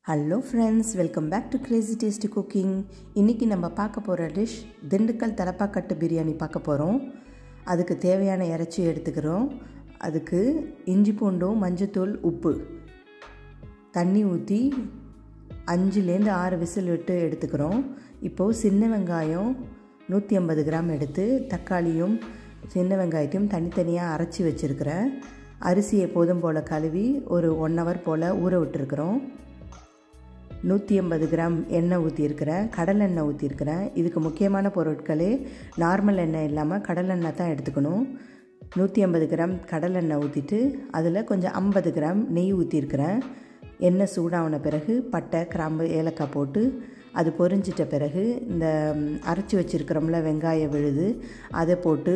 Hello friends, welcome back to crazy tasty cooking. இன்றைக்கி நம்ம பார்க்க போகிற டிஷ் திண்டுக்கல் தலப்பாக்கட்டு பிரியாணி பார்க்க போகிறோம். அதுக்கு தேவையான இறைச்சி எடுத்துக்கிறோம். அதுக்கு இஞ்சி பூண்டும் மஞ்சத்தூள் உப்பு தண்ணி ஊற்றி 5-6 விசில் விட்டு எடுத்துக்கிறோம். இப்போது சின்ன வெங்காயம் 150 கிராம் எடுத்து தக்காளியும் சின்ன வெங்காயத்தையும் தனித்தனியாக அரைச்சி வச்சுருக்கிறேன். அரிசி எப்போதும் போல் கழுவி ஒரு 1 ஹவர் போல் ஊற விட்டுருக்குறோம். 150 கிராம் எண்ணெய் ஊற்றிருக்கிறேன், கடலெண்ணெய் ஊற்றிருக்கிறேன். இதுக்கு முக்கியமான பொருட்களே நார்மல் எண்ணெய் இல்லாமல் கடலெண்ணெய் தான் எடுத்துக்கணும். 150 கிராம் கடலெண்ணெய் ஊற்றிட்டு அதில் கொஞ்சம் 50 கிராம் நெய் ஊற்றிருக்கிறேன். எண்ணெய் சூடான பிறகு பட்டை, கிராம்பு, ஏலக்காய் போட்டு அது பொரிஞ்சிட்ட பிறகு இந்த அரைச்சி வச்சுருக்கிறோம்ல வெங்காயம் விழுது அதை போட்டு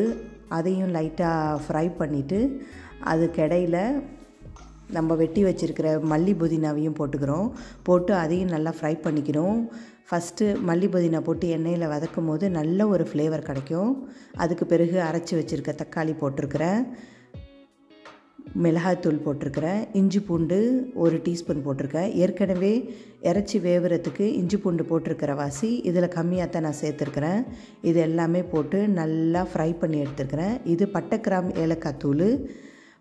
அதையும் லைட்டாக ஃப்ரை பண்ணிவிட்டு அதுக்கிடையில் நம்ம வெட்டி வச்சுருக்கிற மல்லி புதினாவையும் போட்டு அதையும் நல்லா ஃப்ரை பண்ணிக்கிறோம். ஃபஸ்ட்டு மல்லி புதினா போட்டு எண்ணெயில் வதக்கும் போது நல்ல ஒரு ஃப்ளேவர் கிடைக்கும். அதுக்கு பிறகு அரைச்சி வச்சுருக்க தக்காளி போட்டிருக்கிறேன், மிளகாய்த்தூள் போட்டிருக்கிறேன், இஞ்சி பூண்டு 1 டீஸ்பூன் போட்டிருக்கேன். ஏற்கனவே இறைச்சி வேவுறதுக்கு இஞ்சி பூண்டு போட்டிருக்கிற வாசி இதில் கம்மியாக தான் நான் சேர்த்துருக்கிறேன். இது எல்லாமே போட்டு நல்லா ஃப்ரை பண்ணி எடுத்துருக்கிறேன். இது பட்டை, கிராம்பு, ஏலக்காய் தூள்.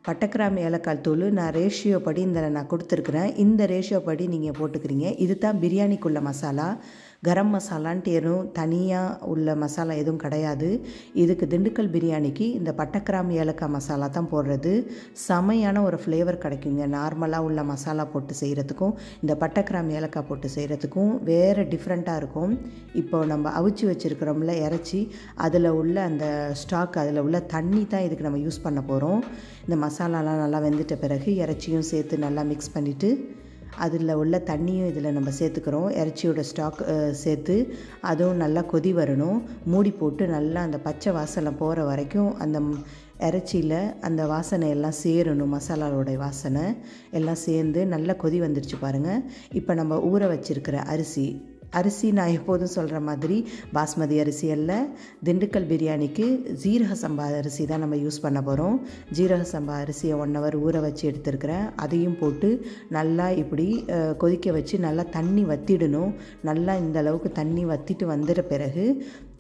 பட்டை, கிராம்பு, ஏலக்காய் தூள் நான் ரேஷியோ படி நான் கொடுத்துருக்குறேன். இந்த ரேஷியோ படி நீங்கள் போட்டுக்கிறீங்க. இது தான் பிரியாணிக்குள்ள மசாலா. கரம் மசாலான்ட்டு எதுவும் தனியாக உள்ள மசாலா எதுவும் கிடையாது. இதுக்கு திண்டுக்கல் பிரியாணிக்கு இந்த பட்டை, கிராம்பு, ஏலக்காய் மசாலா தான் போடுறது. செமையான ஒரு ஃப்ளேவர் கிடைக்குங்க. நார்மலாக உள்ள மசாலா போட்டு செய்கிறதுக்கும் இந்த பட்டை, கிராம்பு, ஏலக்காய் போட்டு செய்கிறதுக்கும் வேறு டிஃப்ரெண்ட்டாக இருக்கும். இப்போது நம்ம அவிச்சு வச்சுருக்கிறோம்ல இறைச்சி, அதில் உள்ள அந்த ஸ்டாக், அதில் உள்ள தண்ணி தான் இதுக்கு நம்ம யூஸ் பண்ண போகிறோம். இந்த மசாலாலாம் நல்லா வெந்துட்ட பிறகு இறைச்சியும் சேர்த்து நல்லா மிக்ஸ் பண்ணிவிட்டு அதில் உள்ள தண்ணியும் இதில் நம்ம சேர்த்துக்கிறோம். இறைச்சியோட ஸ்டாக் சேர்த்து அதுவும் நல்லா கொதி வரணும். மூடி போட்டு நல்லா அந்த பச்சை வாசனை போகிற வரைக்கும் அந்த இறைச்சியில் அந்த வாசனை எல்லாம் சேரணும். மசாலாவோடைய வாசனை எல்லாம் சேர்ந்து நல்லா கொதி வந்துடுச்சு பாருங்கள். இப்போ நம்ம ஊற வச்சுருக்கிற அரிசி நான் எப்போதும் சொல்கிற மாதிரி பாஸ்மதி அரிசி அல்ல. திண்டுக்கல் பிரியாணிக்கு ஜீரக சம்பா அரிசி தான் நம்ம யூஸ் பண்ண போகிறோம். ஜீரக சம்பா அரிசியை 1 ஹவர் ஊற வச்சு எடுத்துருக்கிறேன். அதையும் போட்டு நல்லா இப்படி கொதிக்க வச்சு நல்லா தண்ணி வற்றிடணும். நல்லா இந்த அளவுக்கு தண்ணி வற்றிட்டு வந்துட பிறகு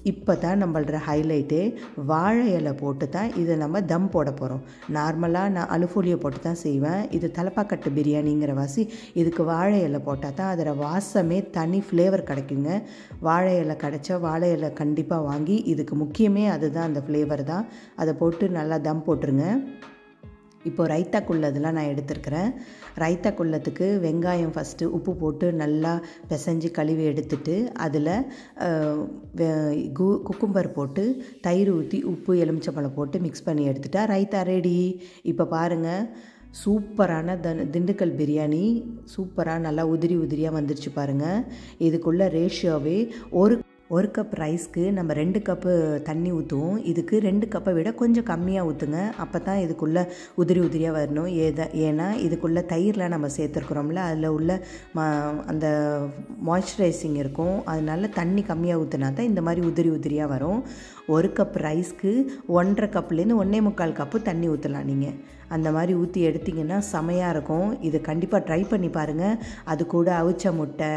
இப்போ தான் நம்மளோட ஹைலைட்டே வாழை இலை போட்டு தான் இதை நம்ம தம் போட போகிறோம். நார்மலாக நான் அலுஃபோலியோ போட்டு தான் செய்வேன். இது தலப்பாக்கட்டு பிரியாணிங்கிற வாசி இதுக்கு வாழை இலை போட்டால் தான் அதில் வாசமே தனி ஃப்ளேவர் கிடைக்குங்க. வாழை இலை கிடைச்சா வாழை இலை கண்டிப்பாக வாங்கி, இதுக்கு முக்கியமே அதுதான், அந்த ஃப்ளேவர் தான். அதை போட்டு நல்லா தம் போட்டுருங்க. இப்போது ரைத்தாக்குள்ளதெல்லாம் நான் எடுத்துருக்கிறேன். ரைத்தாக்குள்ளத்துக்கு வெங்காயம் ஃபஸ்ட்டு உப்பு போட்டு நல்லா பிசைஞ்சு கழுவி எடுத்துட்டு அதில் குக்கும்பர் போட்டு தயிர் ஊற்றி உப்பு எலுமிச்சம்பழம் போட்டு மிக்ஸ் பண்ணி எடுத்துட்டா ரைத்தா ரெடி. இப்போ பாருங்கள், சூப்பரான திண்டுக்கல் பிரியாணி சூப்பராக நல்லா உதிரியாக வந்துருச்சு பாருங்கள். இதுக்குள்ள ரேஷியோவே ஒரு கப் ரைஸ்க்கு நம்ம 2 கப்பு தண்ணி ஊற்றுவோம். இதுக்கு 2 கப்பை விட கொஞ்சம் கம்மியாக ஊற்றுங்க. அப்போ தான் இதுக்குள்ளே உதிரியாக வரணும். ஏன்னா இதுக்குள்ளே தயிரில் நம்ம சேர்த்துருக்குறோம்ல, அதில் உள்ள அந்த மாய்ஸ்சரைசிங் இருக்கும். அதனால தண்ணி கம்மியாக ஊற்றினா தான் இந்த மாதிரி உதிரியாக வரும். 1 கப் ரைஸ்க்கு 1.5 கப்லேருந்து 1.25 கப்பு தண்ணி ஊற்றலாம். நீங்கள் அந்த மாதிரி ஊற்றி எடுத்திங்கன்னா செமையாக இருக்கும். இது கண்டிப்பாக ட்ரை பண்ணி பாருங்கள். அது கூட அவிச்ச முட்டை,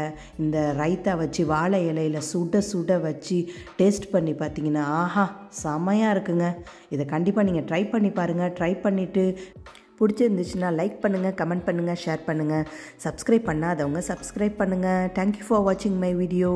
இந்த ரைத்தா வச்சு வாழை இலையில் சுட வச்சு டேஸ்ட் பண்ணி பார்த்தீங்கன்னா ஆஹா செமையாக இருக்குங்க. இதை கண்டிப்பாக நீங்கள் ட்ரை பண்ணி பாருங்கள். ட்ரை பண்ணிவிட்டு பிடிச்சிருந்துச்சுன்னா லைக் பண்ணுங்கள், கமெண்ட் பண்ணுங்கள், ஷேர் பண்ணுங்கள். சப்ஸ்கிரைப் பண்ணாதவங்க சப்ஸ்கிரைப் பண்ணுங்கள். தேங்க்யூ ஃபார் வாட்சிங் மை வீடியோ.